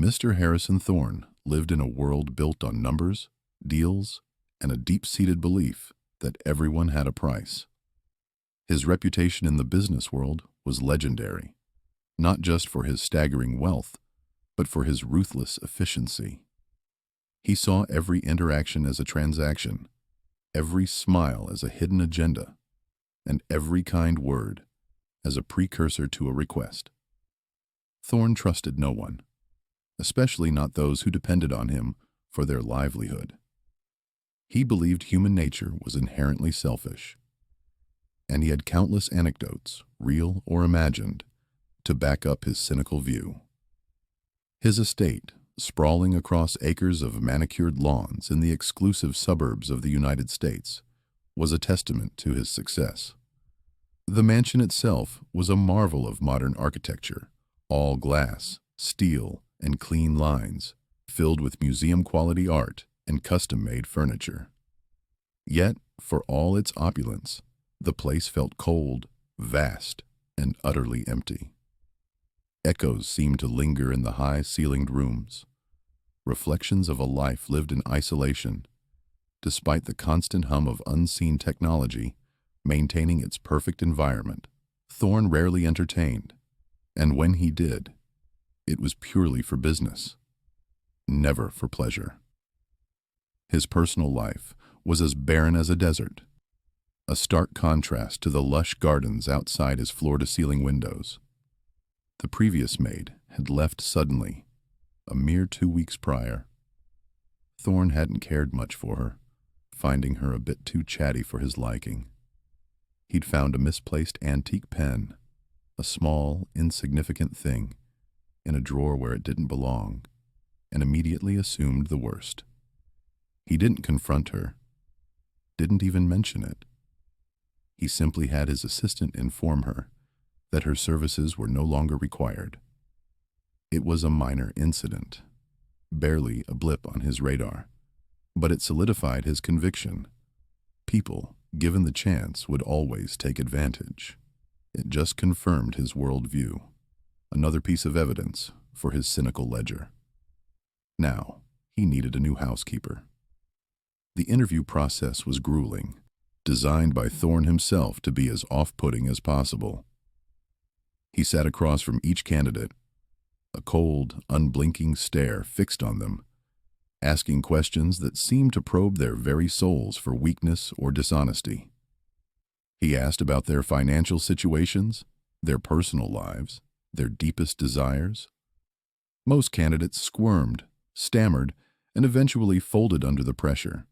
Mr. Harrison Thorne lived in a world built on numbers, deals, and a deep-seated belief that everyone had a price. His reputation in the business world was legendary, not just for his staggering wealth, but for his ruthless efficiency. He saw every interaction as a transaction, every smile as a hidden agenda, and every kind word as a precursor to a request. Thorne trusted no one, especially not those who depended on him for their livelihood. He believed human nature was inherently selfish, and he had countless anecdotes, real or imagined, to back up his cynical view. His estate, sprawling across acres of manicured lawns in the exclusive suburbs of the United States, was a testament to his success. The mansion itself was a marvel of modern architecture, all glass, steel, and clean lines, filled with museum-quality art and custom-made furniture. Yet, for all its opulence, the place felt cold, vast, and utterly empty. Echoes seemed to linger in the high-ceilinged rooms, reflections of a life lived in isolation, despite the constant hum of unseen technology maintaining its perfect environment. Thorne rarely entertained, and when he did, it was purely for business, never for pleasure. His personal life was as barren as a desert, a stark contrast to the lush gardens outside his floor-to-ceiling windows. The previous maid had left suddenly, a mere 2 weeks prior. Thorne hadn't cared much for her, finding her a bit too chatty for his liking. He'd found a misplaced antique pen, a small, insignificant thing, in a drawer where it didn't belong, and immediately assumed the worst. He didn't confront her, didn't even mention it. He simply had his assistant inform her that her services were no longer required. It was a minor incident, barely a blip on his radar, but it solidified his conviction. People, given the chance, would always take advantage. It just confirmed his worldview, another piece of evidence for his cynical ledger. Now, he needed a new housekeeper. The interview process was grueling, designed by Thorne himself to be as off-putting as possible. He sat across from each candidate, a cold, unblinking stare fixed on them, asking questions that seemed to probe their very souls for weakness or dishonesty. He asked about their financial situations, their personal lives, their deepest desires. Most candidates squirmed, stammered, and eventually folded under the pressure.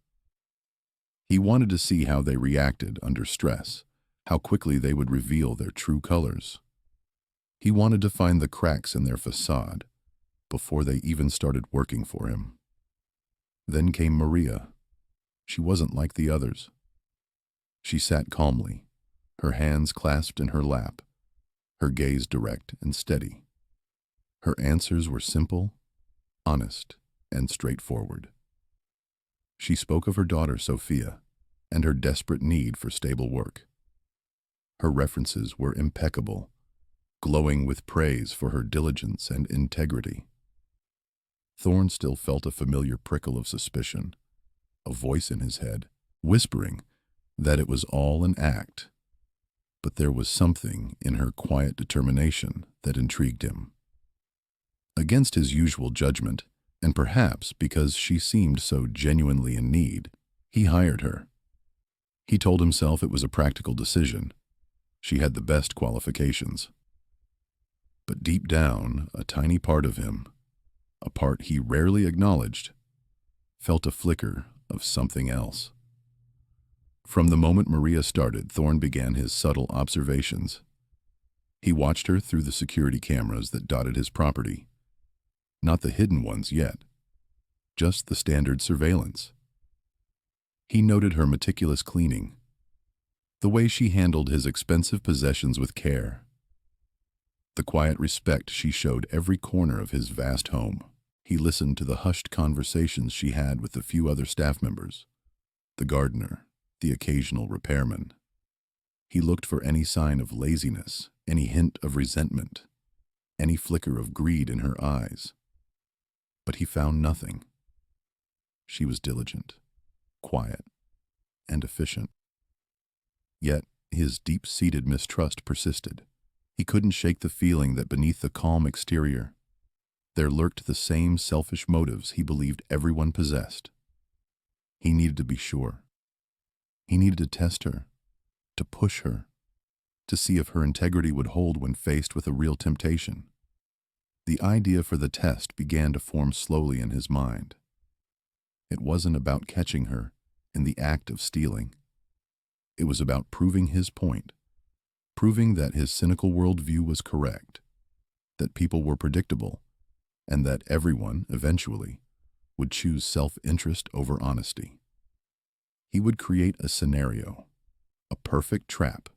He wanted to see how they reacted under stress, how quickly they would reveal their true colors. He wanted to find the cracks in their facade before they even started working for him. Then came Maria. She wasn't like the others. She sat calmly, her hands clasped in her lap, her gaze direct and steady. Her answers were simple, honest, and straightforward. She spoke of her daughter, Sophia, and her desperate need for stable work. Her references were impeccable, glowing with praise for her diligence and integrity. Thorne still felt a familiar prickle of suspicion, a voice in his head, whispering that it was all an act. But there was something in her quiet determination that intrigued him. Against his usual judgment, and perhaps because she seemed so genuinely in need, he hired her. He told himself it was a practical decision. She had the best qualifications. But deep down, a tiny part of him, a part he rarely acknowledged, felt a flicker of something else. From the moment Maria started, Thorne began his subtle observations. He watched her through the security cameras that dotted his property. Not the hidden ones yet, just the standard surveillance. He noted her meticulous cleaning, the way she handled his expensive possessions with care, the quiet respect she showed every corner of his vast home. He listened to the hushed conversations she had with the few other staff members, the gardener, the occasional repairman. He looked for any sign of laziness, any hint of resentment, any flicker of greed in her eyes. he found nothing. She was diligent, quiet, and efficient. Yet his deep-seated mistrust persisted. He couldn't shake the feeling that beneath the calm exterior, there lurked the same selfish motives he believed everyone possessed. He needed to be sure. He needed to test her, to push her, to see if her integrity would hold when faced with a real temptation. The idea for the test began to form slowly in his mind. It wasn't about catching her in the act of stealing. It was about proving his point, proving that his cynical worldview was correct, that people were predictable, and that everyone, eventually, would choose self-interest over honesty. He would create a scenario, a perfect trap,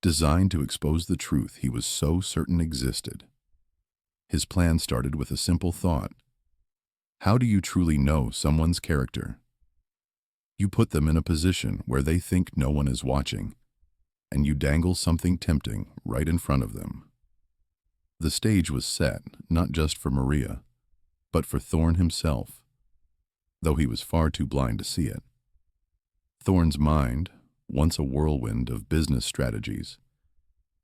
designed to expose the truth he was so certain existed. His plan started with a simple thought. How do you truly know someone's character? You put them in a position where they think no one is watching, and you dangle something tempting right in front of them. The stage was set, not just for Maria, but for Thorne himself, though he was far too blind to see it. Thorne's mind, once a whirlwind of business strategies,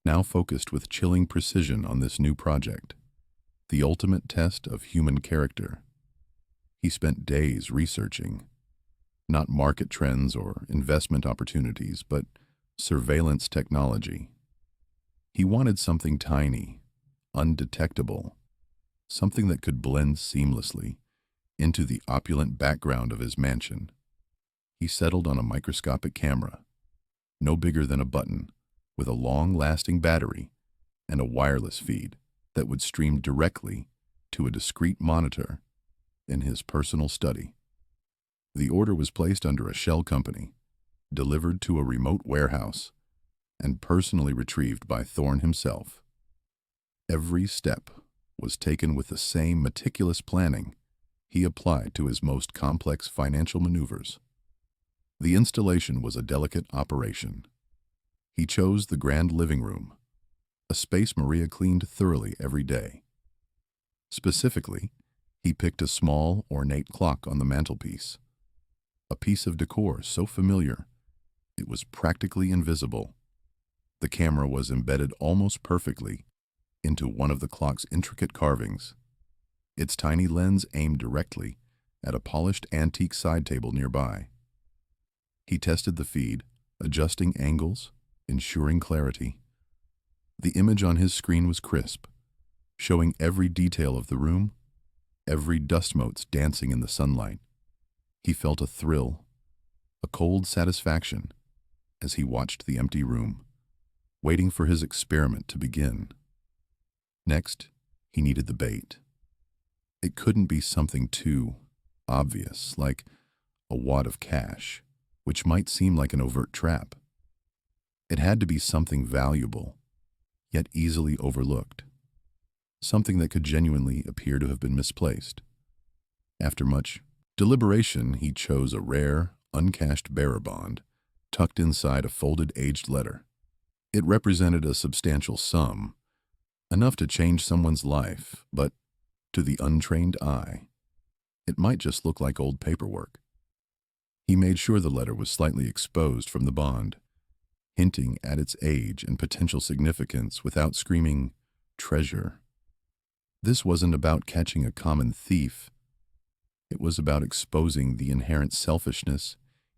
now focused with chilling precision on this new project, the ultimate test of human character. He spent days researching, not market trends or investment opportunities, but surveillance technology. He wanted something tiny, undetectable, something that could blend seamlessly into the opulent background of his mansion. He settled on a microscopic camera, no bigger than a button, with a long-lasting battery and a wireless feed that would stream directly to a discrete monitor in his personal study. The order was placed under a shell company, delivered to a remote warehouse, and personally retrieved by Thorne himself. Every step was taken with the same meticulous planning he applied to his most complex financial maneuvers. The installation was a delicate operation. He chose the grand living room, a space Maria cleaned thoroughly every day. Specifically, he picked a small, ornate clock on the mantelpiece, a piece of decor so familiar it was practically invisible. The camera was embedded almost perfectly into one of the clock's intricate carvings, its tiny lens aimed directly at a polished antique side table nearby. He tested the feed, adjusting angles, ensuring clarity. The image on his screen was crisp, showing every detail of the room, every dust motes dancing in the sunlight. He felt a thrill, a cold satisfaction, as he watched the empty room, waiting for his experiment to begin. Next, he needed the bait. It couldn't be something too obvious, like a wad of cash, which might seem like an overt trap. It had to be something valuable, yet easily overlooked, something that could genuinely appear to have been misplaced. After much deliberation, he chose a rare, uncashed bearer bond tucked inside a folded aged letter. It represented a substantial sum, enough to change someone's life, but to the untrained eye, it might just look like old paperwork. He made sure the letter was slightly exposed from the bond, hinting at its age and potential significance without screaming, "treasure." This wasn't about catching a common thief. It was about exposing the inherent selfishness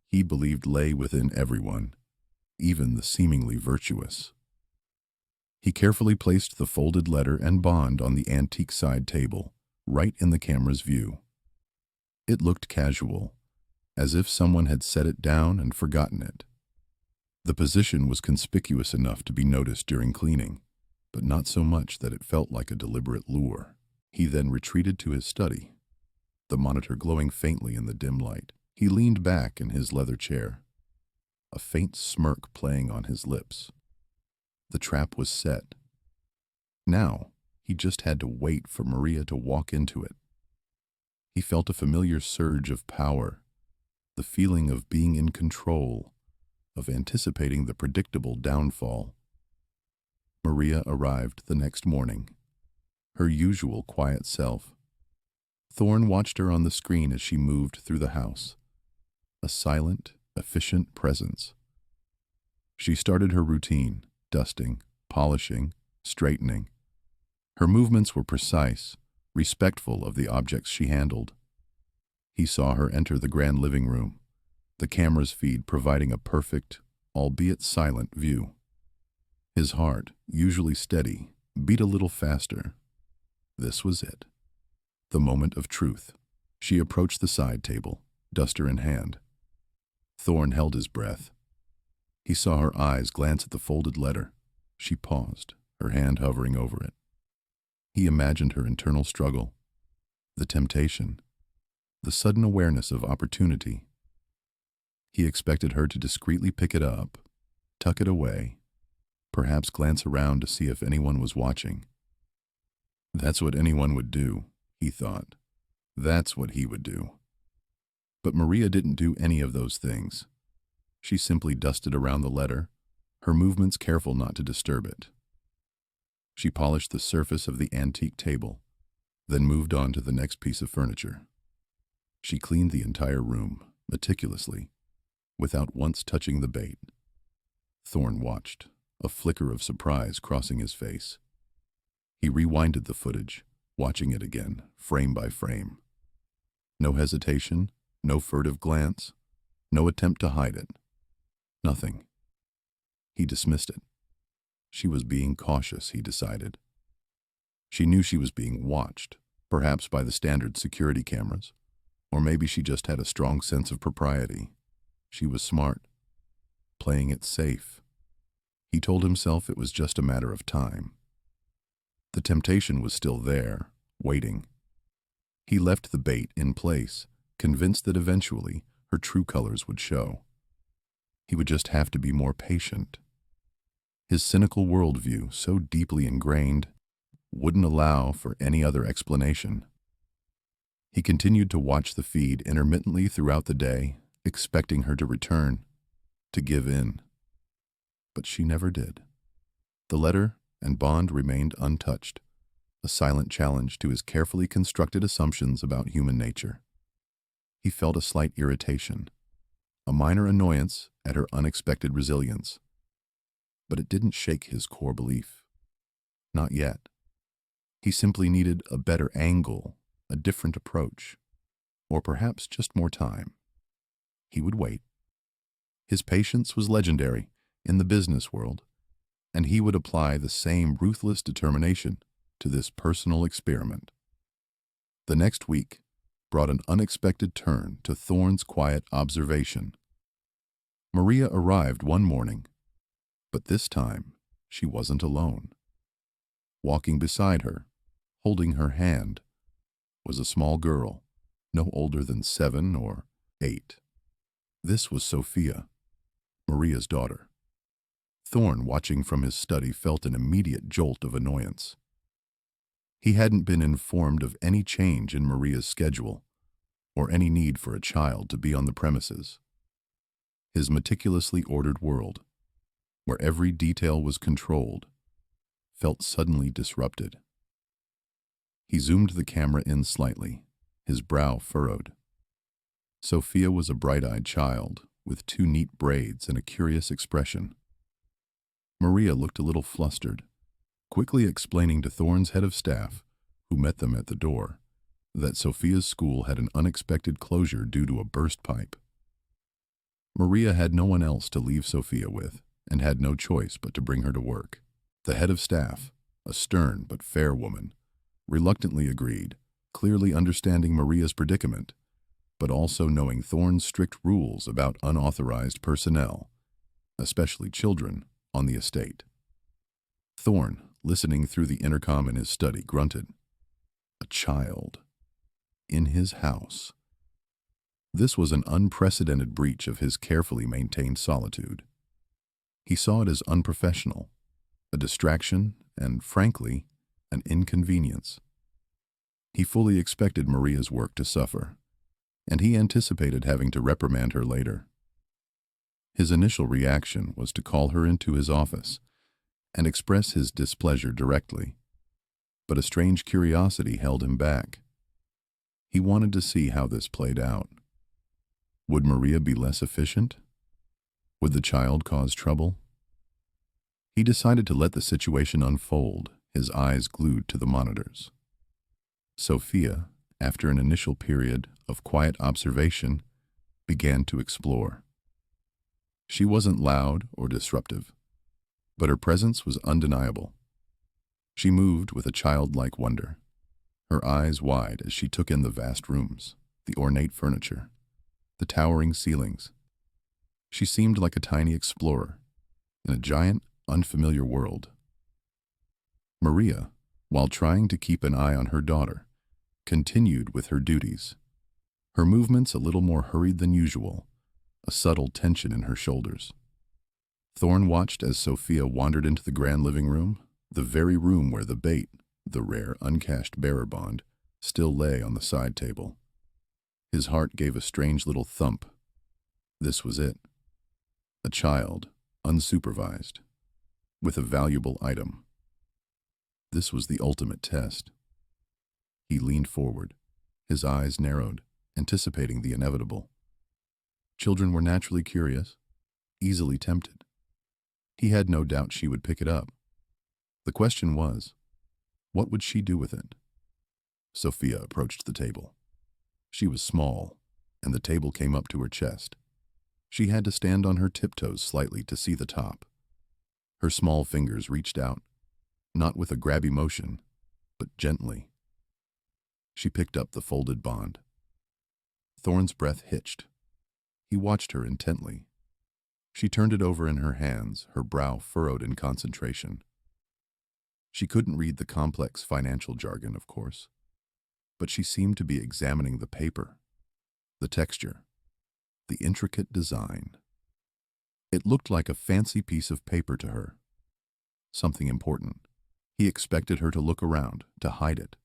he believed lay within everyone, even the seemingly virtuous. He carefully placed the folded letter and bond on the antique side table, right in the camera's view. It looked casual, as if someone had set it down and forgotten it. The position was conspicuous enough to be noticed during cleaning, but not so much that it felt like a deliberate lure. He then retreated to his study, the monitor glowing faintly in the dim light. He leaned back in his leather chair, a faint smirk playing on his lips. The trap was set. Now, he just had to wait for Maria to walk into it. He felt a familiar surge of power, the feeling of being in control, of anticipating the predictable downfall. Maria arrived the next morning, her usual quiet self. Thorne watched her on the screen as she moved through the house, a silent, efficient presence. She started her routine, dusting, polishing, straightening. Her movements were precise, respectful of the objects she handled. He saw her enter the grand living room, the camera's feed providing a perfect, albeit silent, view. His heart, usually steady, beat a little faster. This was it. The moment of truth. She approached the side table, duster in hand. Thorne held his breath. He saw her eyes glance at the folded letter. She paused, her hand hovering over it. He imagined her internal struggle, the temptation, the sudden awareness of opportunity. He expected her to discreetly pick it up, tuck it away, perhaps glance around to see if anyone was watching. That's what anyone would do, he thought. That's what he would do. But Maria didn't do any of those things. She simply dusted around the letter, her movements careful not to disturb it. She polished the surface of the antique table, then moved on to the next piece of furniture. She cleaned the entire room, meticulously, without once touching the bait. Thorne watched, a flicker of surprise crossing his face. He rewinded the footage, watching it again, frame by frame. No hesitation, no furtive glance, no attempt to hide it. Nothing. He dismissed it. She was being cautious, he decided. She knew she was being watched, perhaps by the standard security cameras, or maybe she just had a strong sense of propriety. She was smart, playing it safe. He told himself it was just a matter of time. The temptation was still there, waiting. He left the bait in place, convinced that eventually her true colors would show. He would just have to be more patient. His cynical worldview, so deeply ingrained, wouldn't allow for any other explanation. He continued to watch the feed intermittently throughout the day, expecting her to return, to give in. But she never did. The letter and bond remained untouched, a silent challenge to his carefully constructed assumptions about human nature. He felt a slight irritation, a minor annoyance at her unexpected resilience. But it didn't shake his core belief. Not yet. He simply needed a better angle, a different approach, or perhaps just more time. He would wait. His patience was legendary in the business world, and he would apply the same ruthless determination to this personal experiment. The next week brought an unexpected turn to Thorne's quiet observation. Maria arrived one morning, but this time she wasn't alone. Walking beside her, holding her hand, was a small girl, no older than 7 or 8. This was Sophia, Maria's daughter. Thorne, watching from his study, felt an immediate jolt of annoyance. He hadn't been informed of any change in Maria's schedule, or any need for a child to be on the premises. His meticulously ordered world, where every detail was controlled, felt suddenly disrupted. He zoomed the camera in slightly, his brow furrowed. Sophia was a bright-eyed child, with 2 neat braids and a curious expression. Maria looked a little flustered, quickly explaining to Thorne's head of staff, who met them at the door, that Sophia's school had an unexpected closure due to a burst pipe. Maria had no one else to leave Sophia with, and had no choice but to bring her to work. The head of staff, a stern but fair woman, reluctantly agreed, clearly understanding Maria's predicament, but also knowing Thorne's strict rules about unauthorized personnel, especially children, on the estate. Thorne, listening through the intercom in his study, grunted. A child. In his house. This was an unprecedented breach of his carefully maintained solitude. He saw it as unprofessional, a distraction, and, frankly, an inconvenience. He fully expected Maria's work to suffer, and he anticipated having to reprimand her later. His initial reaction was to call her into his office and express his displeasure directly, but a strange curiosity held him back. He wanted to see how this played out. Would Maria be less efficient? Would the child cause trouble? He decided to let the situation unfold, his eyes glued to the monitors. Sophia, after an initial period of quiet observation, began to explore. She wasn't loud or disruptive, but her presence was undeniable. She moved with a childlike wonder, her eyes wide as she took in the vast rooms, the ornate furniture, the towering ceilings. She seemed like a tiny explorer in a giant, unfamiliar world. Maria, while trying to keep an eye on her daughter, continued with her duties, her movements a little more hurried than usual, a subtle tension in her shoulders. Thorne watched as Sophia wandered into the grand living room, the very room where the bait, the rare uncashed bearer bond, still lay on the side table. His heart gave a strange little thump. This was it. A child, unsupervised, with a valuable item. This was the ultimate test. He leaned forward, his eyes narrowed, anticipating the inevitable. Children were naturally curious, easily tempted. He had no doubt she would pick it up. The question was, what would she do with it? Sophia approached the table. She was small, and the table came up to her chest. She had to stand on her tiptoes slightly to see the top. Her small fingers reached out, not with a grabby motion, but gently. She picked up the folded bond. Thorne's breath hitched. He watched her intently. She turned it over in her hands, her brow furrowed in concentration. She couldn't read the complex financial jargon, of course, but she seemed to be examining the paper, the texture, the intricate design. It looked like a fancy piece of paper to her, something important. He expected her to look around, to hide it,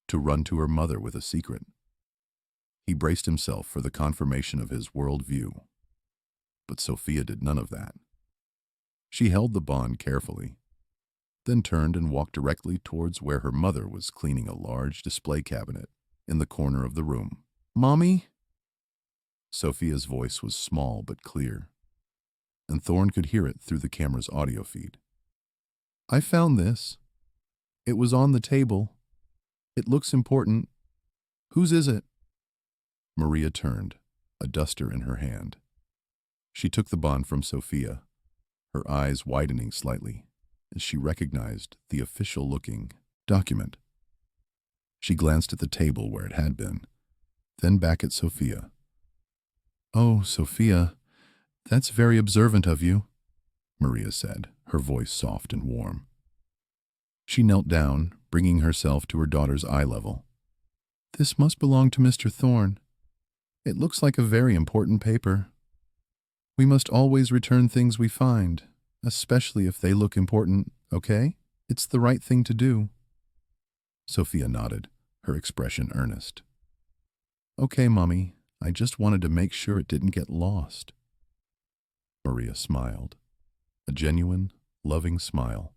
to run to her mother with a secret. He braced himself for the confirmation of his worldview. But Sophia did none of that. She held the bond carefully, then turned and walked directly towards where her mother was cleaning a large display cabinet in the corner of the room. "Mommy?" Sophia's voice was small but clear, and Thorne could hear it through the camera's audio feed. "I found this. It was on the table. It looks important. Whose is it?" Maria turned, a duster in her hand. She took the bond from Sophia, her eyes widening slightly as she recognized the official-looking document. She glanced at the table where it had been, then back at Sophia. "Oh, Sophia, that's very observant of you," Maria said, her voice soft and warm. She knelt down, bringing herself to her daughter's eye level. "This must belong to Mr. Thorne. It looks like a very important paper. We must always return things we find, especially if they look important, okay? It's the right thing to do." Sophia nodded, her expression earnest. "Okay, Mommy, I just wanted to make sure it didn't get lost." Maria smiled, a genuine, loving smile.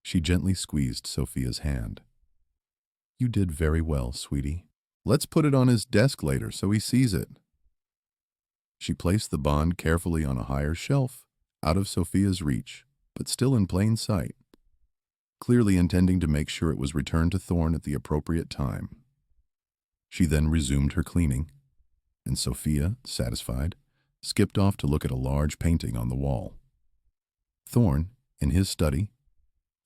She gently squeezed Sophia's hand. "You did very well, sweetie. Let's put it on his desk later so he sees it." She placed the bond carefully on a higher shelf, out of Sophia's reach, but still in plain sight, clearly intending to make sure it was returned to Thorne at the appropriate time. She then resumed her cleaning, and Sophia, satisfied, skipped off to look at a large painting on the wall. Thorne, in his study,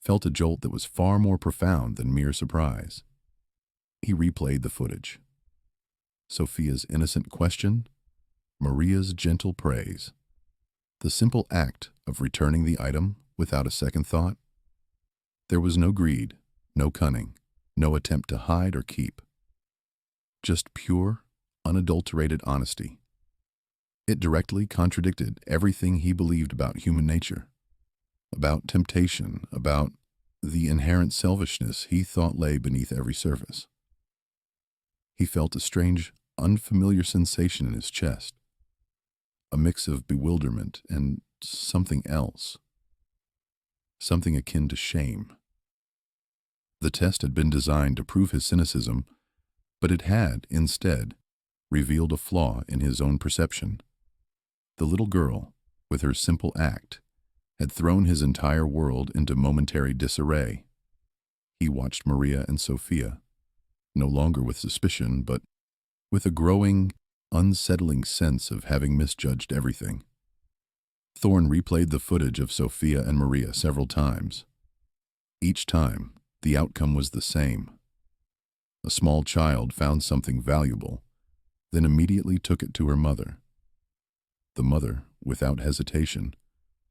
felt a jolt that was far more profound than mere surprise. He replayed the footage. Sophia's innocent question, Maria's gentle praise. The simple act of returning the item without a second thought. There was no greed, no cunning, no attempt to hide or keep. Just pure, unadulterated honesty. It directly contradicted everything he believed about human nature, about temptation, about the inherent selfishness he thought lay beneath every surface. He felt a strange, unfamiliar sensation in his chest, a mix of bewilderment and something else, something akin to shame. The test had been designed to prove his cynicism, But it had, instead, revealed a flaw in his own perception. The little girl, with her simple act, had thrown his entire world into momentary disarray. He watched Maria and Sophia, no longer with suspicion, but with a growing, unsettling sense of having misjudged everything. Thorne replayed the footage of Sophia and Maria several times. Each time, the outcome was the same. A small child found something valuable, then immediately took it to her mother. The mother, without hesitation,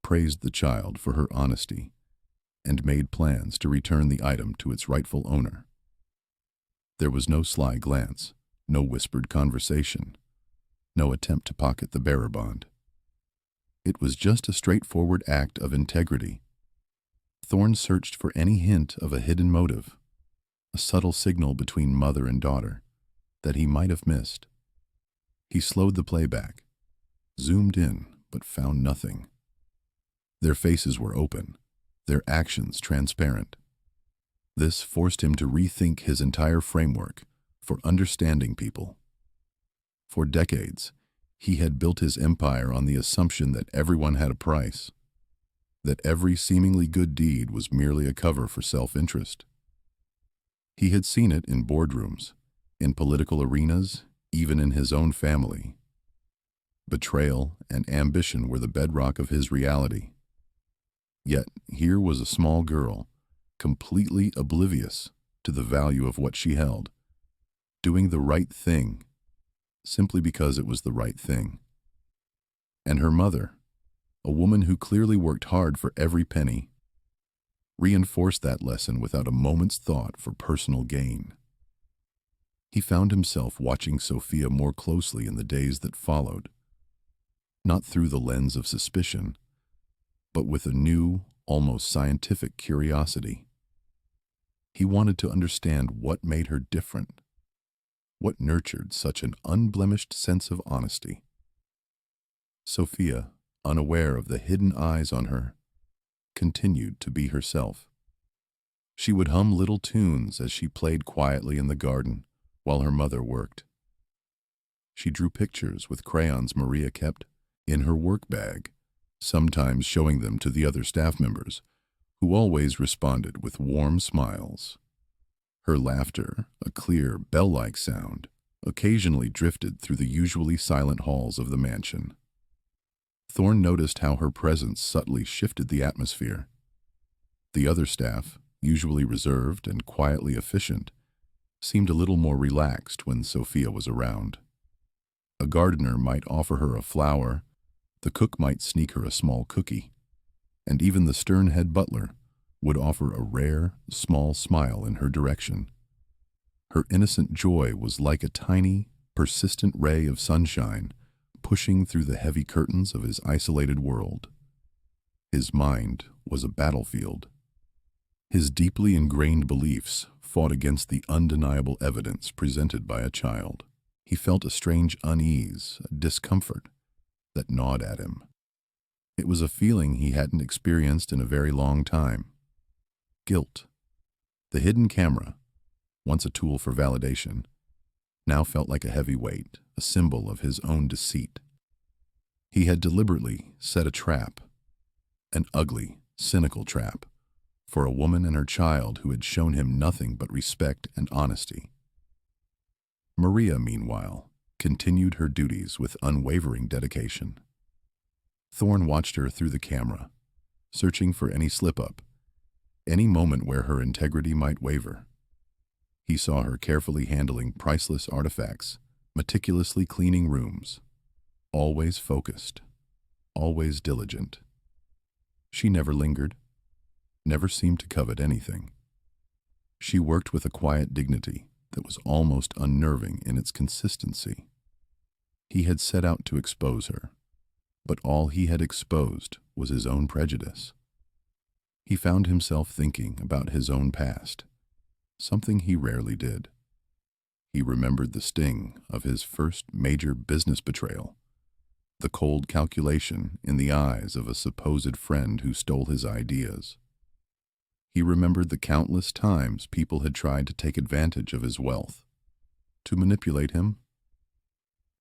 praised the child for her honesty and made plans to return the item to its rightful owner. There was no sly glance, no whispered conversation, no attempt to pocket the bearer bond. It was just a straightforward act of integrity. Thorne searched for any hint of a hidden motive, a subtle signal between mother and daughter that he might have missed. He slowed the playback, zoomed in, but found nothing. Their faces were open, their actions transparent. This forced him to rethink his entire framework for understanding people. For decades, he had built his empire on the assumption that everyone had a price, that every seemingly good deed was merely a cover for self-interest. He had seen it in boardrooms, in political arenas, even in his own family. Betrayal and ambition were the bedrock of his reality. Yet here was a small girl, completely oblivious to the value of what she held, doing the right thing simply because it was the right thing. And her mother, a woman who clearly worked hard for every penny, reinforced that lesson without a moment's thought for personal gain. He found himself watching Sophia more closely in the days that followed, not through the lens of suspicion, but with a new, almost scientific curiosity. He wanted to understand what made her different, what nurtured such an unblemished sense of honesty. Sophia, unaware of the hidden eyes on her, continued to be herself. She would hum little tunes as she played quietly in the garden while her mother worked. She drew pictures with crayons Maria kept in her work bag, sometimes showing them to the other staff members, who always responded with warm smiles. Her laughter, a clear, bell-like sound, occasionally drifted through the usually silent halls of the mansion. Thorne noticed how her presence subtly shifted the atmosphere. The other staff, usually reserved and quietly efficient, seemed a little more relaxed when Sophia was around. A gardener might offer her a flower, the cook might sneak her a small cookie, and even the stern head butler would offer a rare, small smile in her direction. Her innocent joy was like a tiny, persistent ray of sunshine pushing through the heavy curtains of his isolated world. His mind was a battlefield. His deeply ingrained beliefs fought against the undeniable evidence presented by a child. He felt a strange unease, a discomfort that gnawed at him. It was a feeling he hadn't experienced in a very long time. Guilt. The hidden camera, once a tool for validation, now felt like a heavy weight, a symbol of his own deceit. He had deliberately set a trap, an ugly, cynical trap, for a woman and her child who had shown him nothing but respect and honesty. Maria, meanwhile, continued her duties with unwavering dedication. Thorne watched her through the camera, searching for any slip-up, any moment where her integrity might waver. He saw her carefully handling priceless artifacts, meticulously cleaning rooms, always focused, always diligent. She never lingered, never seemed to covet anything. She worked with a quiet dignity that was almost unnerving in its consistency. He had set out to expose her, but all he had exposed was his own prejudice. He found himself thinking about his own past, something he rarely did. He remembered the sting of his first major business betrayal, the cold calculation in the eyes of a supposed friend who stole his ideas. He remembered the countless times people had tried to take advantage of his wealth, to manipulate him.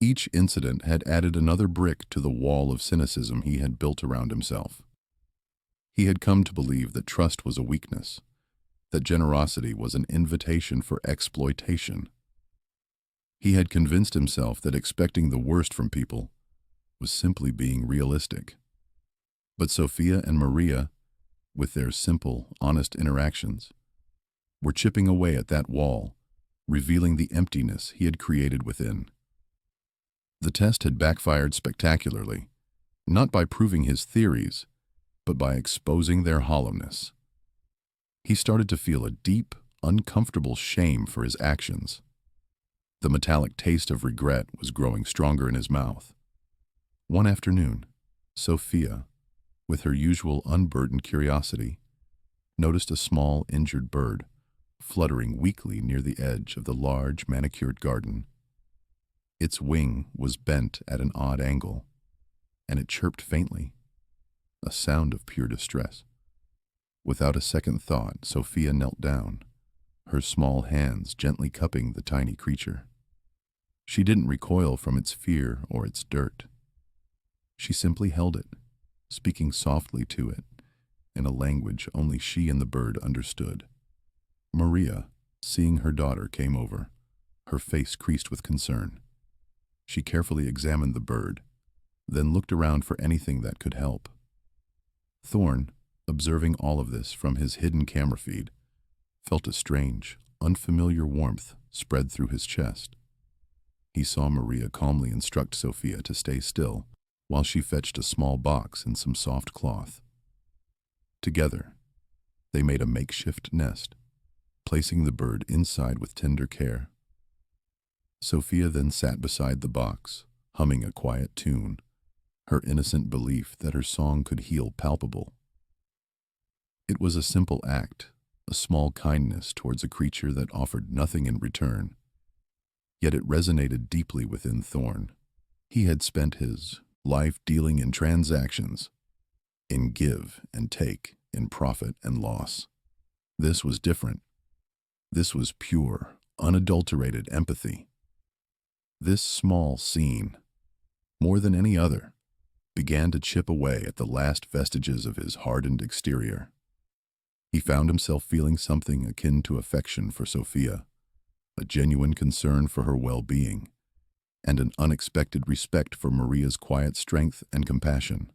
Each incident had added another brick to the wall of cynicism he had built around himself. He had come to believe that trust was a weakness, that generosity was an invitation for exploitation. He had convinced himself that expecting the worst from people was simply being realistic. But Sophia and Maria, with their simple, honest interactions, were chipping away at that wall, revealing the emptiness he had created within. The test had backfired spectacularly, not by proving his theories, but by exposing their hollowness. He started to feel a deep, uncomfortable shame for his actions. The metallic taste of regret was growing stronger in his mouth. One afternoon, Sophia, with her usual unburdened curiosity, noticed a small, injured bird fluttering weakly near the edge of the large, manicured garden. Its wing was bent at an odd angle, and it chirped faintly, a sound of pure distress. Without a second thought, Sophia knelt down, her small hands gently cupping the tiny creature. She didn't recoil from its fear or its dirt. She simply held it, speaking softly to it, in a language only she and the bird understood. Maria, seeing her daughter, came over, her face creased with concern. She carefully examined the bird, then looked around for anything that could help. Thorn, observing all of this from his hidden camera feed, felt a strange, unfamiliar warmth spread through his chest. He saw Maria calmly instruct Sophia to stay still while she fetched a small box and some soft cloth. Together, they made a makeshift nest, placing the bird inside with tender care. Sophia then sat beside the box, humming a quiet tune, her innocent belief that her song could heal palpable. It was a simple act, a small kindness towards a creature that offered nothing in return. Yet it resonated deeply within Thorn. He had spent his life dealing in transactions, in give and take, in profit and loss. This was different. This was pure, unadulterated empathy. This small scene, more than any other, began to chip away at the last vestiges of his hardened exterior. He found himself feeling something akin to affection for Sophia, a genuine concern for her well-being, and an unexpected respect for Maria's quiet strength and compassion.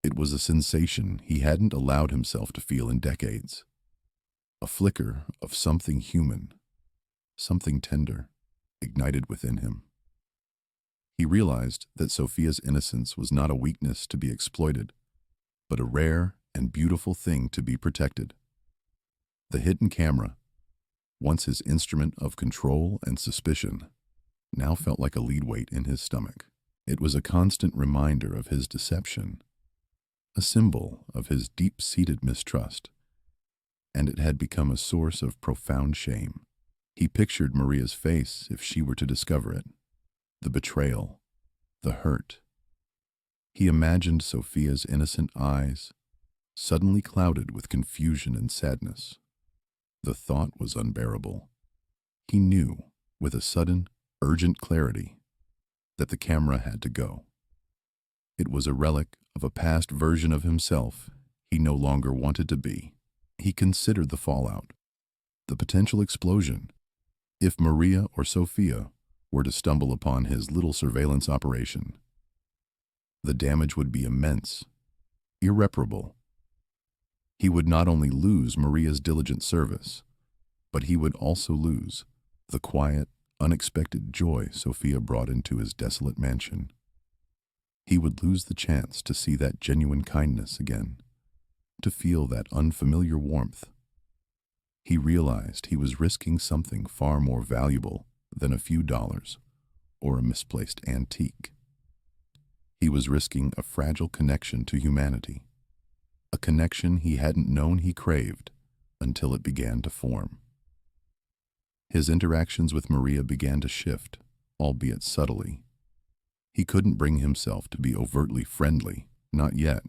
It was a sensation he hadn't allowed himself to feel in decades. A flicker of something human, something tender, ignited within him. He realized that Sophia's innocence was not a weakness to be exploited, but a rare and beautiful thing to be protected. The hidden camera, once his instrument of control and suspicion, now felt like a lead weight in his stomach. It was a constant reminder of his deception, a symbol of his deep-seated mistrust, and it had become a source of profound shame. He pictured Maria's face if she were to discover it, the betrayal, the hurt. He imagined Sophia's innocent eyes, suddenly clouded with confusion and sadness. The thought was unbearable. He knew, with a sudden, urgent clarity, that the camera had to go. It was a relic of a past version of himself he no longer wanted to be. He considered the fallout, the potential explosion. If Maria or Sophia were to stumble upon his little surveillance operation, the damage would be immense, irreparable. He would not only lose Maria's diligent service, but he would also lose the quiet, unexpected joy Sophia brought into his desolate mansion. He would lose the chance to see that genuine kindness again, to feel that unfamiliar warmth. He realized he was risking something far more valuable than a few dollars or a misplaced antique. He was risking a fragile connection to humanity, a connection he hadn't known he craved until it began to form. His interactions with Maria began to shift, albeit subtly. He couldn't bring himself to be overtly friendly, not yet,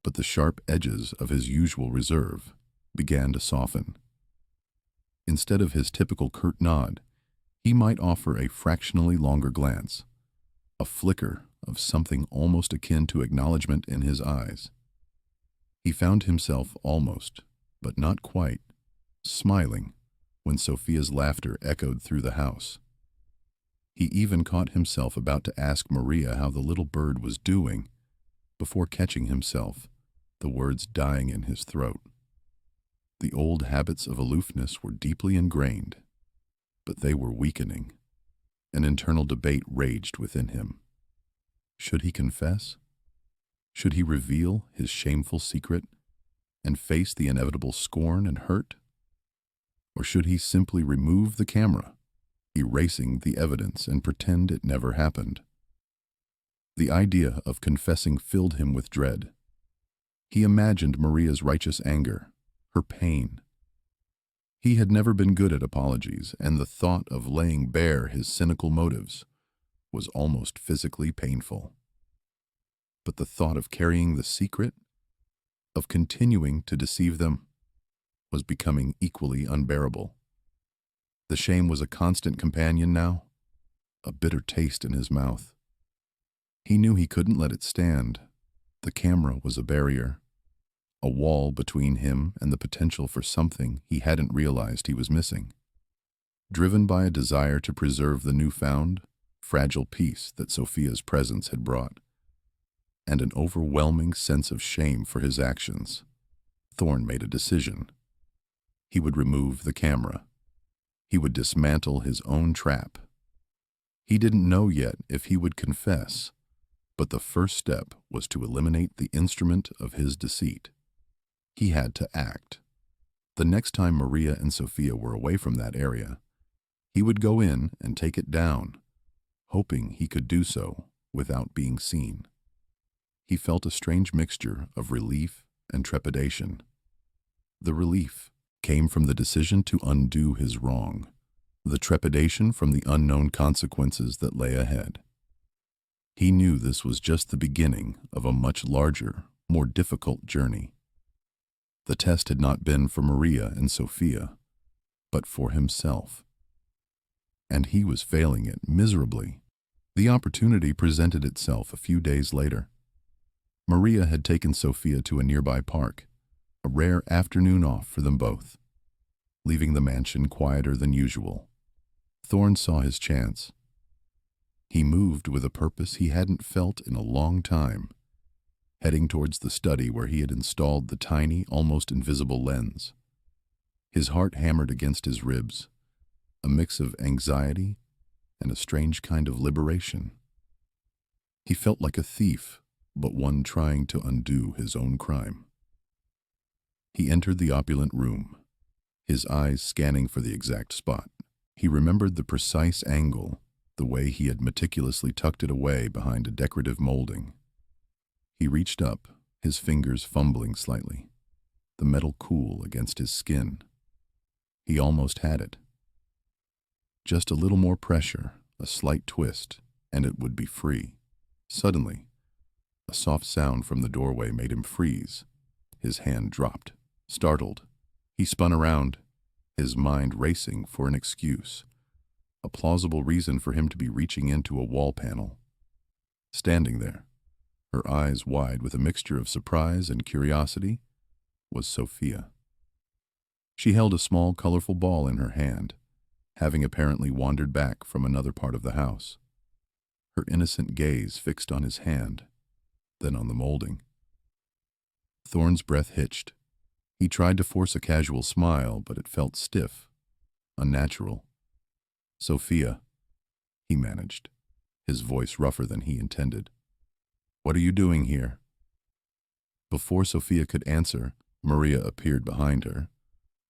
but the sharp edges of his usual reserve began to soften. Instead of his typical curt nod, He might offer a fractionally longer glance, a flicker of something almost akin to acknowledgement in his eyes. He found himself almost, but not quite, smiling when Sophia's laughter echoed through the house. He even caught himself about to ask Maria how the little bird was doing before catching himself, the words dying in his throat. The old habits of aloofness were deeply ingrained, but they were weakening. An internal debate raged within him. Should he confess? Should he reveal his shameful secret and face the inevitable scorn and hurt? Or should he simply remove the camera, erasing the evidence, and pretend it never happened? The idea of confessing filled him with dread. He imagined Maria's righteous anger, her pain. He had never been good at apologies, and the thought of laying bare his cynical motives was almost physically painful. But the thought of carrying the secret, of continuing to deceive them, was becoming equally unbearable. The shame was a constant companion now, a bitter taste in his mouth. He knew he couldn't let it stand. The camera was a barrier, a wall between him and the potential for something he hadn't realized he was missing. Driven by a desire to preserve the newfound, fragile peace that Sophia's presence had brought, and an overwhelming sense of shame for his actions, Thorn made a decision. He would remove the camera. He would dismantle his own trap. He didn't know yet if he would confess, but the first step was to eliminate the instrument of his deceit. He had to act. The next time Maria and Sophia were away from that area, he would go in and take it down, hoping he could do so without being seen. He felt a strange mixture of relief and trepidation. The relief came from the decision to undo his wrong, the trepidation from the unknown consequences that lay ahead. He knew this was just the beginning of a much larger, more difficult journey. The test had not been for Maria and Sophia, but for himself. And he was failing it miserably. The opportunity presented itself a few days later. Maria had taken Sophia to a nearby park, a rare afternoon off for them both. Leaving the mansion quieter than usual, Thorn saw his chance. He moved with a purpose he hadn't felt in a long time, heading towards the study where he had installed the tiny, almost invisible lens. His heart hammered against his ribs, a mix of anxiety and a strange kind of liberation. He felt like a thief, but one trying to undo his own crime. He entered the opulent room, his eyes scanning for the exact spot. He remembered the precise angle, the way he had meticulously tucked it away behind a decorative molding. He reached up, his fingers fumbling slightly, the metal cool against his skin. He almost had it. Just a little more pressure, a slight twist, and it would be free. Suddenly, a soft sound from the doorway made him freeze. His hand dropped. Startled, he spun around, his mind racing for an excuse, a plausible reason for him to be reaching into a wall panel. Standing there, her eyes wide with a mixture of surprise and curiosity, was Sophia. She held a small, colorful ball in her hand, having apparently wandered back from another part of the house. Her innocent gaze fixed on his hand, then on the molding. Thorn's breath hitched. He tried to force a casual smile, but it felt stiff, unnatural. "Sophia," he managed, his voice rougher than he intended. "What are you doing here?" Before Sophia could answer, Maria appeared behind her,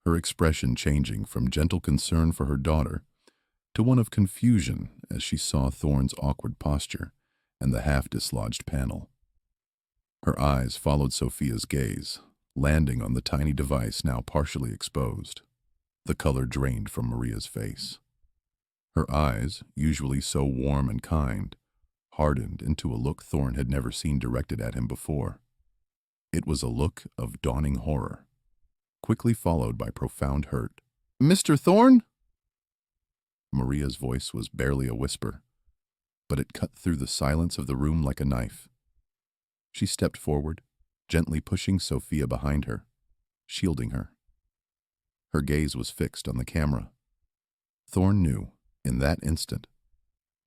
her expression changing from gentle concern for her daughter to one of confusion as she saw Thorn's awkward posture and the half-dislodged panel. Her eyes followed Sophia's gaze, landing on the tiny device now partially exposed. The color drained from Maria's face. Her eyes, usually so warm and kind, hardened into a look Thorn had never seen directed at him before. It was a look of dawning horror, quickly followed by profound hurt. "Mr. Thorn?" Maria's voice was barely a whisper, but it cut through the silence of the room like a knife. She stepped forward, gently pushing Sophia behind her, shielding her. Her gaze was fixed on the camera. Thorne knew, in that instant,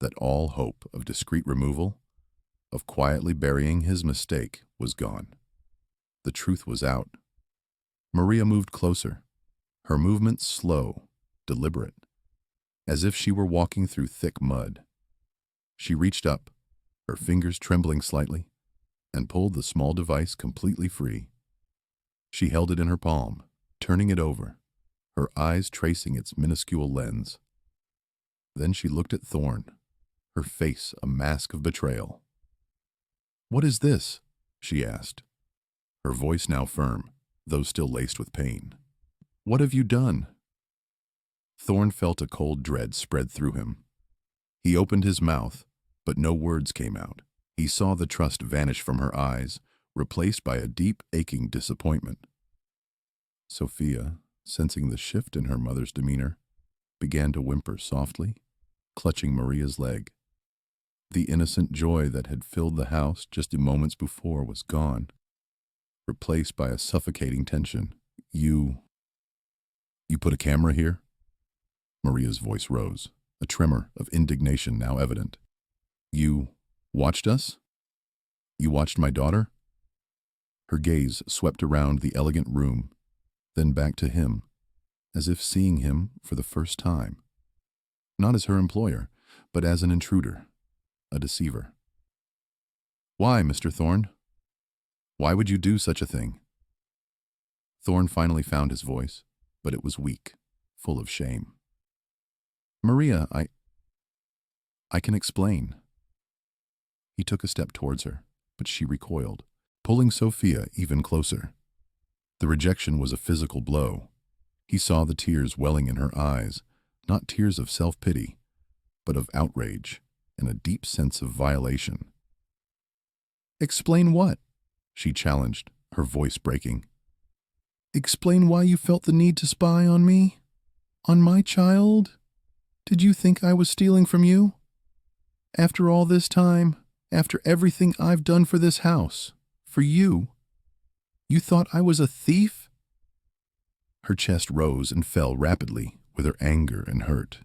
that all hope of discreet removal, of quietly burying his mistake, was gone. The truth was out. Maria moved closer, her movements slow, deliberate, as if she were walking through thick mud. She reached up, her fingers trembling slightly, and pulled the small device completely free. She held it in her palm, turning it over, her eyes tracing its minuscule lens. Then she looked at Thorne, her face a mask of betrayal. "What is this?" she asked, her voice now firm, though still laced with pain. "What have you done?" Thorne felt a cold dread spread through him. He opened his mouth, but no words came out. He saw the trust vanish from her eyes, replaced by a deep, aching disappointment. Sophia, sensing the shift in her mother's demeanor, began to whimper softly, clutching Maria's leg. The innocent joy that had filled the house just moments before was gone, replaced by a suffocating tension. You put a camera here?" Maria's voice rose, a tremor of indignation now evident. "You watched us? You watched my daughter?" Her gaze swept around the elegant room, then back to him, as if seeing him for the first time. Not as her employer, but as an intruder, a deceiver. "Why, Mr. Thorne? Why would you do such a thing?" Thorne finally found his voice, but it was weak, full of shame. "Maria, I can explain." He took a step towards her, but she recoiled, pulling Sophia even closer. The rejection was a physical blow. He saw the tears welling in her eyes, not tears of self-pity, but of outrage and a deep sense of violation. "Explain what?" she challenged, her voice breaking. "Explain why you felt the need to spy on me? On my child? Did you think I was stealing from you? After all this time, after everything I've done for this house, for you, you thought I was a thief?" Her chest rose and fell rapidly with her anger and hurt.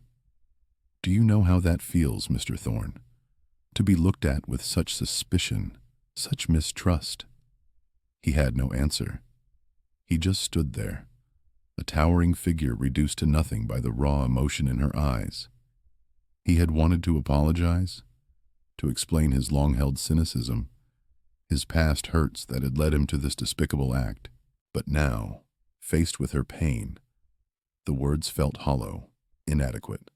"Do you know how that feels, Mr. Thorne? To be looked at with such suspicion, such mistrust?" He had no answer. He just stood there, a towering figure reduced to nothing by the raw emotion in her eyes. He had wanted to apologize, to explain his long-held cynicism, his past hurts that had led him to this despicable act. But now, faced with her pain, the words felt hollow, inadequate.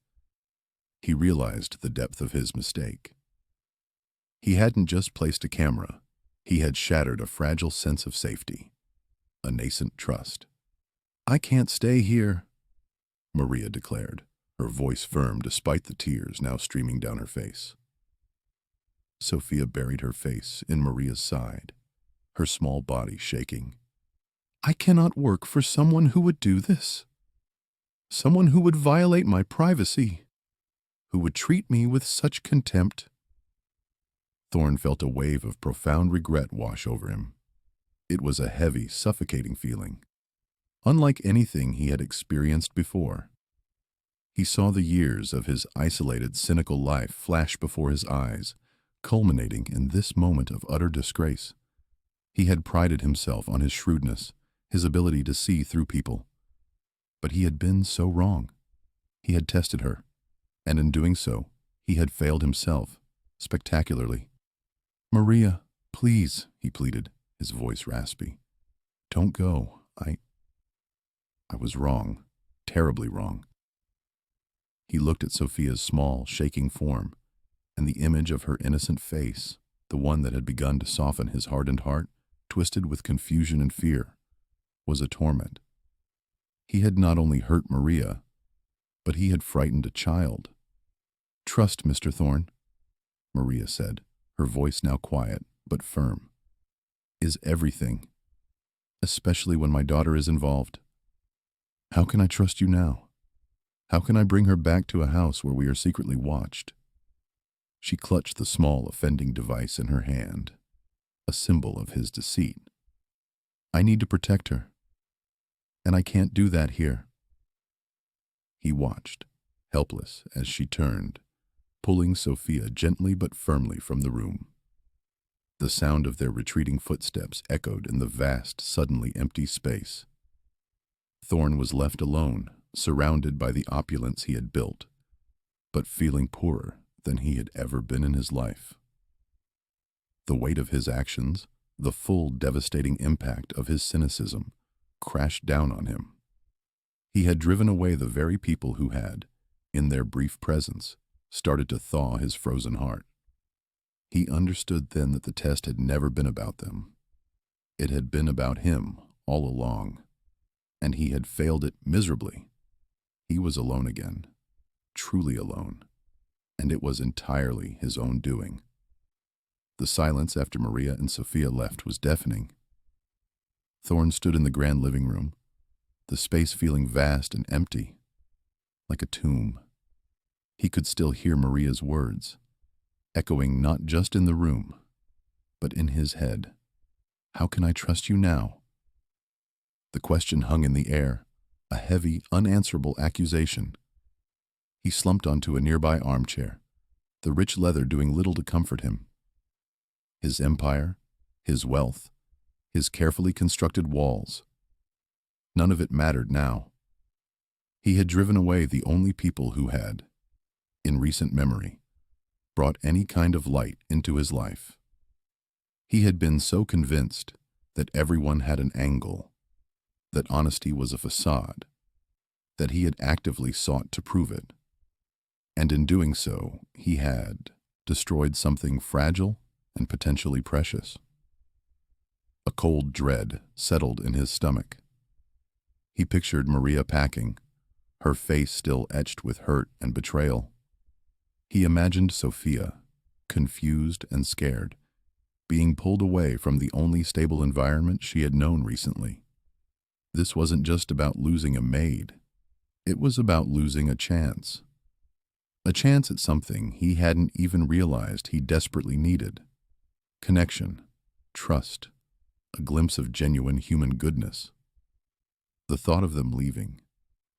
He realized the depth of his mistake. He hadn't just placed a camera, he had shattered a fragile sense of safety, a nascent trust. "I can't stay here," Maria declared, her voice firm despite the tears now streaming down her face. Sophia buried her face in Maria's side, her small body shaking. "I cannot work for someone who would do this. Someone who would violate my privacy, who would treat me with such contempt." Thorne felt a wave of profound regret wash over him. It was a heavy, suffocating feeling, unlike anything he had experienced before. He saw the years of his isolated, cynical life flash before his eyes, culminating in this moment of utter disgrace. He had prided himself on his shrewdness, his ability to see through people. But he had been so wrong. He had tested her, and in doing so, he had failed himself, spectacularly. "Maria, please," he pleaded, his voice raspy. "Don't go. I was wrong, terribly wrong." He looked at Sophia's small, shaking form, and the image of her innocent face, the one that had begun to soften his hardened heart, twisted with confusion and fear, was a torment. He had not only hurt Maria, but he had frightened a child. "Trust, Mr. Thorne," Maria said, her voice now quiet but firm, "is everything, especially when my daughter is involved. How can I trust you now? How can I bring her back to a house where we are secretly watched? She clutched the small, offending device in her hand, a symbol of his deceit. I need to protect her, and I can't do that here. He watched, helpless, as she turned, pulling Sophia gently but firmly from the room. The sound of their retreating footsteps echoed in the vast, suddenly empty space. Thorn was left alone, surrounded by the opulence he had built, but feeling poorer than he had ever been in his life. The weight of his actions, the full devastating impact of his cynicism, crashed down on him. He had driven away the very people who had, in their brief presence, started to thaw his frozen heart. He understood then that the test had never been about them. It had been about him all along, and he had failed it miserably. He was alone again, truly alone, and it was entirely his own doing. The silence after Maria and Sophia left was deafening. Thorn stood in the grand living room, the space feeling vast and empty, like a tomb. He could still hear Maria's words, echoing not just in the room, but in his head. How can I trust you now? The question hung in the air, a heavy, unanswerable accusation. He slumped onto a nearby armchair, the rich leather doing little to comfort him. His empire, his wealth, his carefully constructed walls. None of it mattered now. He had driven away the only people who had, in recent memory, brought any kind of light into his life. He had been so convinced that everyone had an angle, that honesty was a facade, that he had actively sought to prove it. And in doing so, he had destroyed something fragile and potentially precious. A cold dread settled in his stomach. He pictured Maria packing, her face still etched with hurt and betrayal. He imagined Sophia, confused and scared, being pulled away from the only stable environment she had known recently. This wasn't just about losing a maid. It was about losing a chance. A chance at something he hadn't even realized he desperately needed. Connection, trust, a glimpse of genuine human goodness. The thought of them leaving,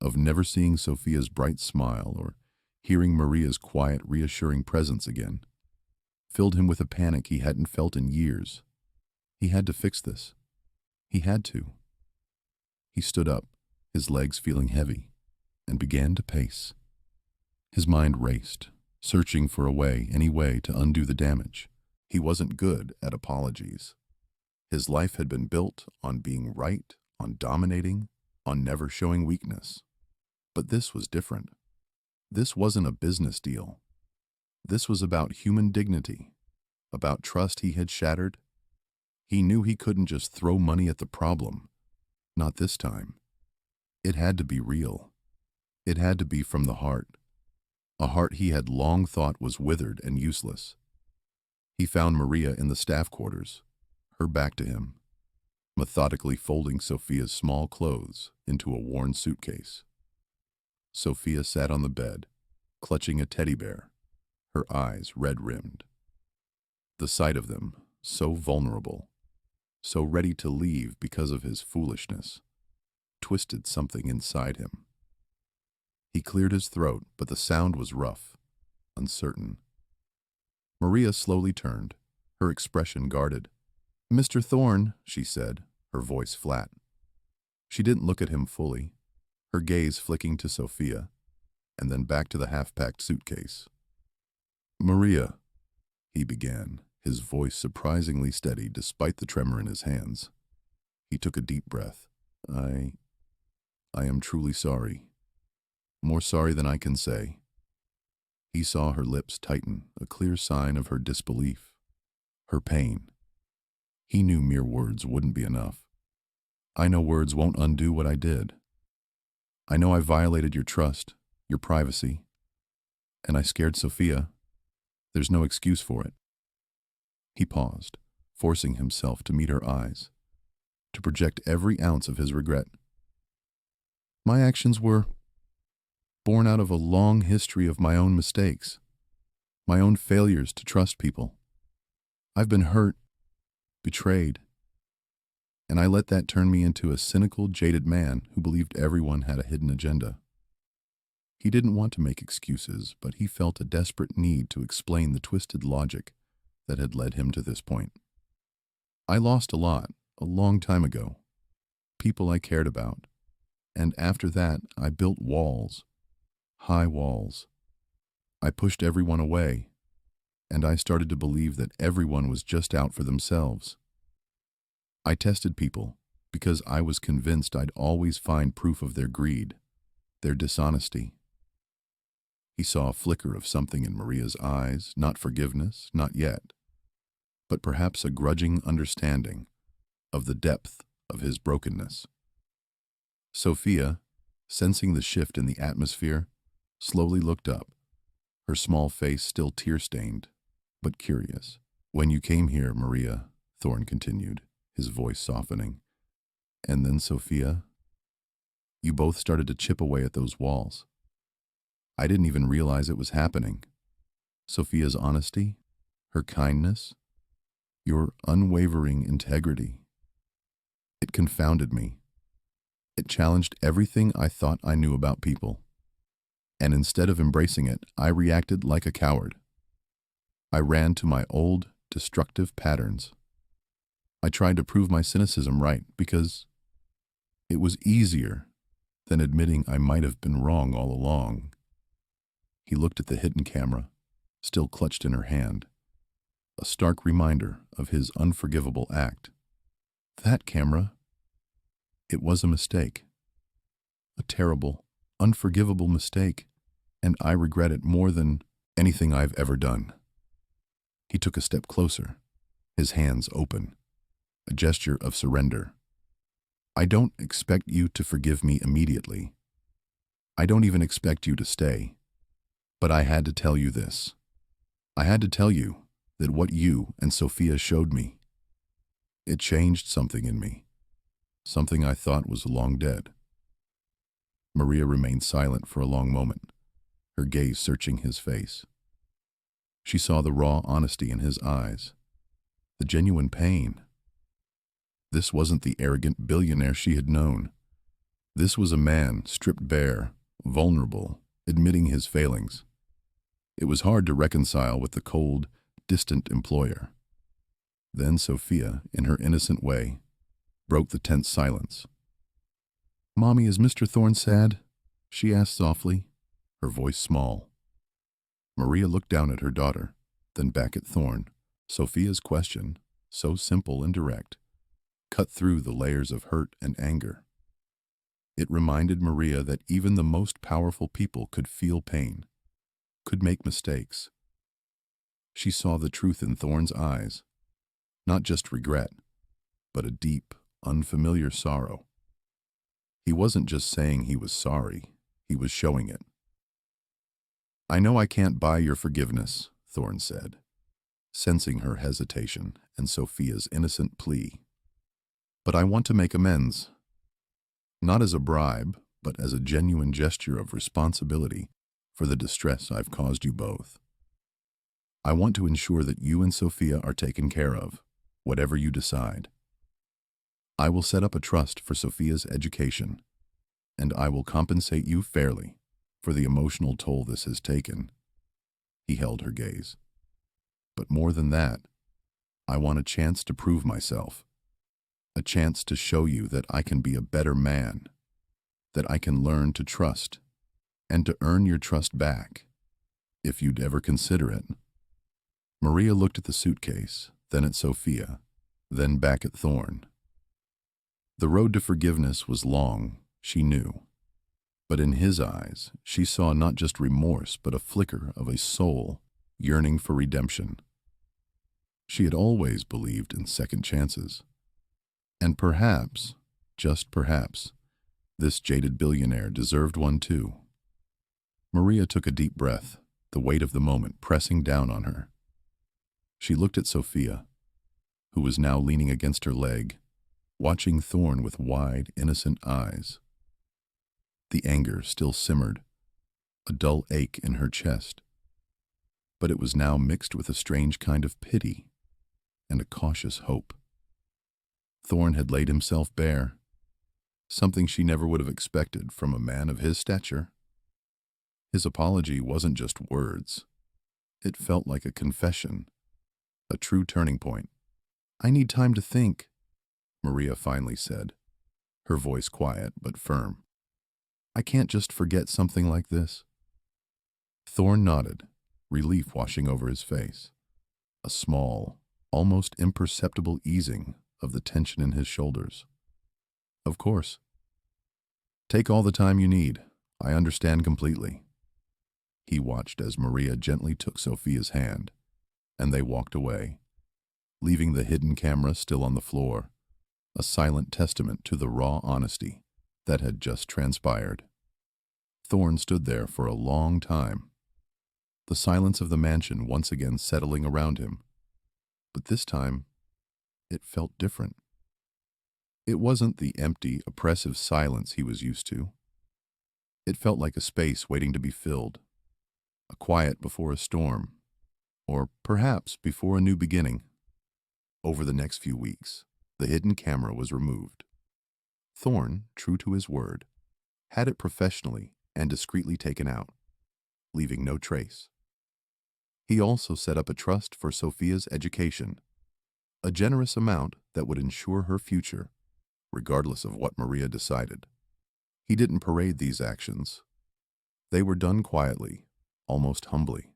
of never seeing Sophia's bright smile or hearing Maria's quiet, reassuring presence again, filled him with a panic he hadn't felt in years. He had to fix this. He had to. He stood up, his legs feeling heavy, and began to pace. His mind raced, searching for a way, any way, to undo the damage. He wasn't good at apologies. His life had been built on being right, on dominating, on never showing weakness. But this was different. This wasn't a business deal. This was about human dignity, about trust he had shattered. He knew he couldn't just throw money at the problem. Not this time. It had to be real. It had to be from the heart. A heart he had long thought was withered and useless. He found Maria in the staff quarters, her back to him, methodically folding Sophia's small clothes into a worn suitcase. Sophia sat on the bed, clutching a teddy bear, her eyes red-rimmed. The sight of them, so vulnerable, so ready to leave because of his foolishness, twisted something inside him. He cleared his throat, but the sound was rough, uncertain. Maria slowly turned, her expression guarded. "Mr. Thorne," she said, her voice flat. She didn't look at him fully, her gaze flicking to Sophia, and then back to the half-packed suitcase. "Maria," he began, his voice surprisingly steady despite the tremor in his hands. He took a deep breath. I am truly sorry. More sorry than I can say." He saw her lips tighten, a clear sign of her disbelief, her pain. He knew mere words wouldn't be enough. "I know words won't undo what I did. I know I violated your trust, your privacy, and I scared Sophia. There's no excuse for it." He paused, forcing himself to meet her eyes, to project every ounce of his regret. "My actions were born out of a long history of my own mistakes, my own failures to trust people. I've been hurt, betrayed, and I let that turn me into a cynical, jaded man who believed everyone had a hidden agenda. He didn't want to make excuses, but he felt a desperate need to explain the twisted logic that had led him to this point. I lost a lot, a long time ago, people I cared about, and after that I built walls, high walls. I pushed everyone away, and I started to believe that everyone was just out for themselves. I tested people because I was convinced I'd always find proof of their greed, their dishonesty. He saw a flicker of something in Maria's eyes, not forgiveness, not yet, but perhaps a grudging understanding of the depth of his brokenness. Sophia, sensing the shift in the atmosphere, slowly looked up, her small face still tear-stained, but curious. "When you came here, Maria," Thorne continued, his voice softening, "and then Sophia, you both started to chip away at those walls. I didn't even realize it was happening. Sophia's honesty, her kindness, your unwavering integrity. It confounded me. It challenged everything I thought I knew about people. And instead of embracing it, I reacted like a coward. I ran to my old, destructive patterns. I tried to prove my cynicism right because it was easier than admitting I might have been wrong all along." He looked at the hidden camera, still clutched in her hand, a stark reminder of his unforgivable act. That camera, it was a mistake. A terrible, unforgivable mistake, and I regret it more than anything I've ever done. He took a step closer, his hands open, a gesture of surrender. "I don't expect you to forgive me immediately. I don't even expect you to stay. But I had to tell you this. I had to tell you that what you and Sophia showed me, it changed something in me, something I thought was long dead." Maria remained silent for a long moment, her gaze searching his face. She saw the raw honesty in his eyes, the genuine pain. This wasn't the arrogant billionaire she had known. This was a man stripped bare, vulnerable, admitting his failings. It was hard to reconcile with the cold, distant employer. Then Sophia, in her innocent way, broke the tense silence. "Mommy, is Mr. Thorne sad?" she asked softly, her voice small. Maria looked down at her daughter, then back at Thorne. Sophia's question, so simple and direct, cut through the layers of hurt and anger. It reminded Maria that even the most powerful people could feel pain, could make mistakes. She saw the truth in Thorne's eyes, not just regret, but a deep, unfamiliar sorrow. He wasn't just saying he was sorry, he was showing it. "I know I can't buy your forgiveness," Thorne said, sensing her hesitation and Sophia's innocent plea. "But I want to make amends, not as a bribe, but as a genuine gesture of responsibility for the distress I've caused you both. I want to ensure that you and Sophia are taken care of, whatever you decide. I will set up a trust for Sophia's education, and I will compensate you fairly for the emotional toll this has taken." He held her gaze. "But more than that, I want a chance to prove myself, a chance to show you that I can be a better man, that I can learn to trust, and to earn your trust back, if you'd ever consider it." Maria looked at the suitcase, then at Sophia, then back at Thorne. The road to forgiveness was long, she knew, but in his eyes she saw not just remorse but a flicker of a soul yearning for redemption. She had always believed in second chances. And perhaps, just perhaps, this jaded billionaire deserved one too. Maria took a deep breath, the weight of the moment pressing down on her. She looked at Sophia, who was now leaning against her leg, watching Thorne with wide, innocent eyes. The anger still simmered, a dull ache in her chest, but it was now mixed with a strange kind of pity and a cautious hope. Thorn had laid himself bare, something she never would have expected from a man of his stature. His apology wasn't just words. It felt like a confession, a true turning point. "I need time to think," Maria finally said, her voice quiet but firm. "I can't just forget something like this." Thorn nodded, relief washing over his face, a small, almost imperceptible easing of the tension in his shoulders. "Of course. Take all the time you need. I understand completely." He watched as Maria gently took Sophia's hand, and they walked away, leaving the hidden camera still on the floor, a silent testament to the raw honesty that had just transpired. Thorn stood there for a long time, the silence of the mansion once again settling around him. But this time, it felt different. It wasn't the empty, oppressive silence he was used to. It felt like a space waiting to be filled, a quiet before a storm, or perhaps before a new beginning. Over the next few weeks, the hidden camera was removed. Thorn, true to his word, had it professionally and discreetly taken out, leaving no trace. He also set up a trust for Sophia's education, a generous amount that would ensure her future, regardless of what Maria decided. He didn't parade these actions. They were done quietly, almost humbly.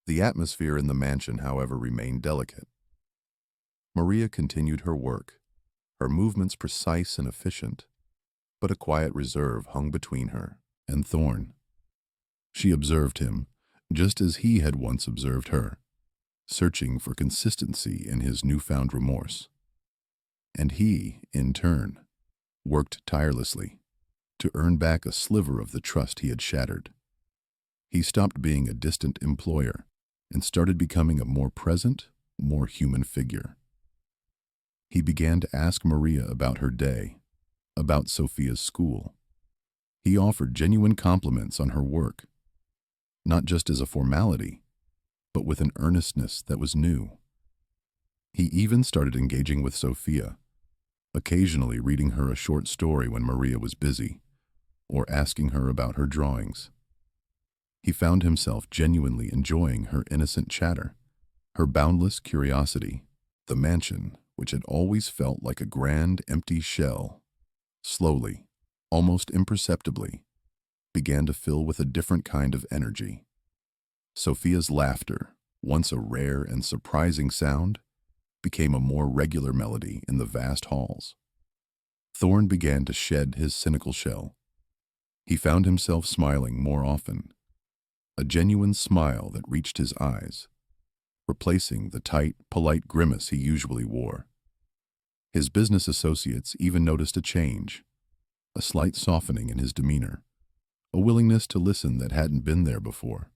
The atmosphere in the mansion, however, remained delicate. Maria continued her work, her movements precise and efficient, but a quiet reserve hung between her and Thorn. She observed him, just as he had once observed her, searching for consistency in his newfound remorse. And he, in turn, worked tirelessly to earn back a sliver of the trust he had shattered. He stopped being a distant employer and started becoming a more present, more human figure. He began to ask Maria about her day, about Sophia's school. He offered genuine compliments on her work, not just as a formality, but with an earnestness that was new. He even started engaging with Sophia, occasionally reading her a short story when Maria was busy, or asking her about her drawings. He found himself genuinely enjoying her innocent chatter, her boundless curiosity. The mansion, which had always felt like a grand, empty shell, slowly, almost imperceptibly, began to fill with a different kind of energy. Sophia's laughter, once a rare and surprising sound, became a more regular melody in the vast halls. Thorn began to shed his cynical shell. He found himself smiling more often, a genuine smile that reached his eyes, replacing the tight, polite grimace he usually wore. His business associates even noticed a change, a slight softening in his demeanor, a willingness to listen that hadn't been there before.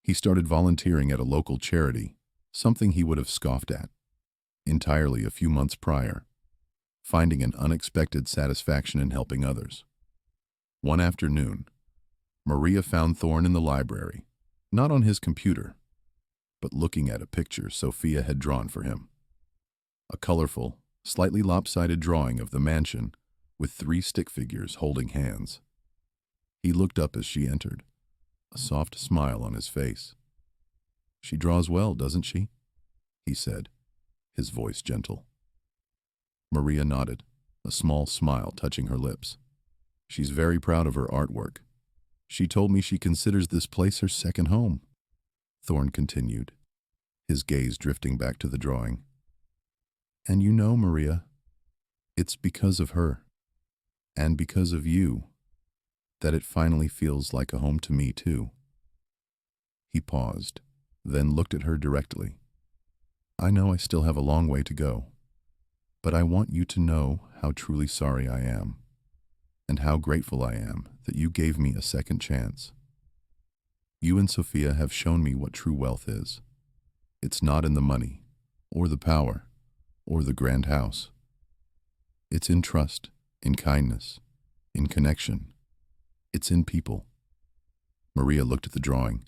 He started volunteering at a local charity, something he would have scoffed at entirely a few months prior, finding an unexpected satisfaction in helping others. One afternoon, Maria found Thorn in the library, not on his computer, but looking at a picture Sophia had drawn for him. A colorful, slightly lopsided drawing of the mansion with 3 stick figures holding hands. He looked up as she entered, a soft smile on his face. "She draws well, doesn't she?" he said, his voice gentle. Maria nodded, a small smile touching her lips. "She's very proud of her artwork. She told me she considers this place her second home." Thorn continued, his gaze drifting back to the drawing. "And you know, Maria, it's because of her, and because of you, that it finally feels like a home to me, too." He paused, then looked at her directly. "I know I still have a long way to go, but I want you to know how truly sorry I am, and how grateful I am that you gave me a second chance. You and Sophia have shown me what true wealth is. It's not in the money, or the power, or the grand house. It's in trust, in kindness, in connection. It's in people. Maria looked at the drawing,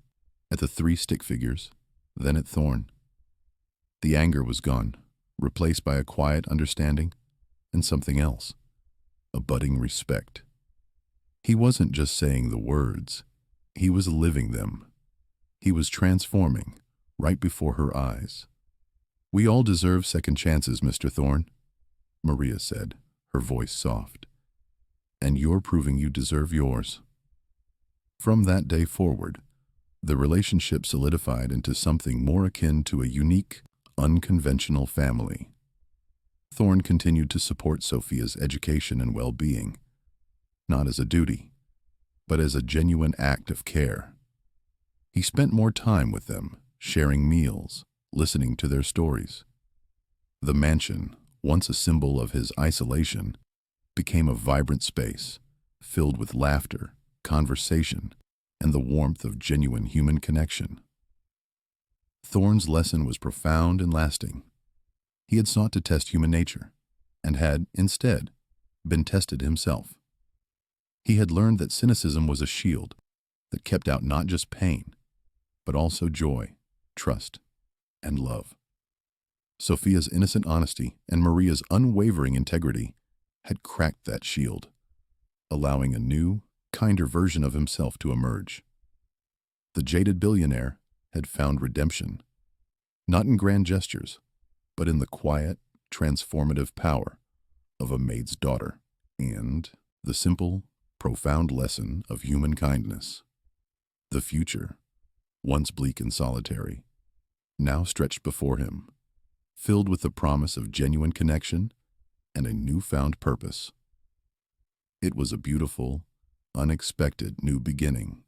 at the three stick figures, then at Thorn. The anger was gone, replaced by a quiet understanding and something else, a budding respect. He wasn't just saying the words, he was living them. He was transforming right before her eyes. "We all deserve second chances, Mr. Thorn," Maria said, her voice soft. "And you're proving you deserve yours." From that day forward, the relationship solidified into something more akin to a unique, unconventional family. Thorn continued to support Sophia's education and well-being, not as a duty, but as a genuine act of care. He spent more time with them, sharing meals, listening to their stories. The mansion, once a symbol of his isolation, became a vibrant space, filled with laughter, conversation, and the warmth of genuine human connection. Thorn's lesson was profound and lasting. He had sought to test human nature, and had, instead, been tested himself. He had learned that cynicism was a shield that kept out not just pain, but also joy, trust, and love. Sophia's innocent honesty and Maria's unwavering integrity had cracked that shield, allowing a new, kinder version of himself to emerge. The jaded billionaire had found redemption, not in grand gestures, but in the quiet, transformative power of a maid's daughter, and the simple, profound lesson of human kindness. The future, once bleak and solitary, now stretched before him, filled with the promise of genuine connection and a newfound purpose. It was a beautiful, unexpected new beginning.